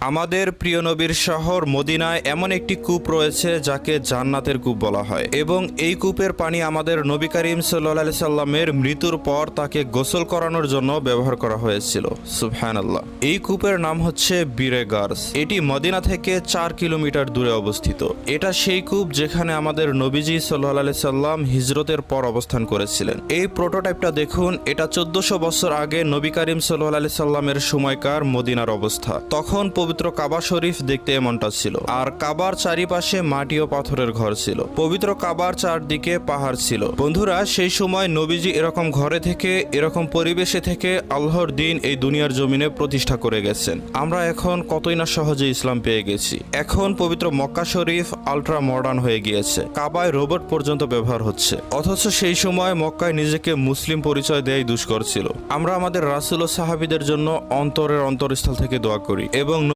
আমাদের প্রিয় নবীর শহর মদিনায় এমন একটি কূপ রয়েছে যাকে জান্নাতের কূপ বলা হয়, এবং এই কূপের পানি আমাদের নবী করিম সাল্লাল্লাহু আলাইহি সাল্লামের মৃত্যুর পর তাকে গোসল করানোর জন্য ব্যবহার করা হয়েছিল। সুবহানাল্লাহ। এই কূপের নাম হচ্ছে বীরে গার্স। এটি মদিনা থেকে 4 কিলোমিটার দূরে অবস্থিত। এটা সেই কূপ যেখানে আমাদের নবীজি সাল্লাল্লাহু আলাইহি সাল্লাম হিজরতের পর অবস্থান করেছিলেন। এই প্রোটোটাইপটা দেখুন, এটা 1400 বছর আগে নবী করিম সাল্লাল্লাহু আলাইহি সাল্লামের সময়কার মদিনার অবস্থা। তখন পবিত্র কাবা শরীফ দেখতে এমনটা ছিল, আর কাবার চারিপাশে মাটি ও পাথরের ঘর ছিল। পবিত্র কাবার চারদিকে পাহাড় ছিল। বন্ধুরা, সেই সময় নবীজি এরকম ঘরে থেকে, এরকম পরিবেশে থেকে আল্লাহর দিন এই দুনিয়ার জমিনে প্রতিষ্ঠা করে গেছেন। আমরা এখন কতই না সহজে ইসলাম পেয়ে গেছি। এখন পবিত্র মক্কা শরীফ আলট্রা মডার্ন হয়ে গিয়েছে, কাবায় রোবট পর্যন্ত ব্যবহার হচ্ছে। অথচ সেই সময় মক্কায় নিজেকে মুসলিম পরিচয় দেয়াই দুষ্কর ছিল। আমরা আমাদের রাসূল ও সাহাবীদের জন্য অন্তরের অন্তরস্থল থেকে দোয়া করি এবং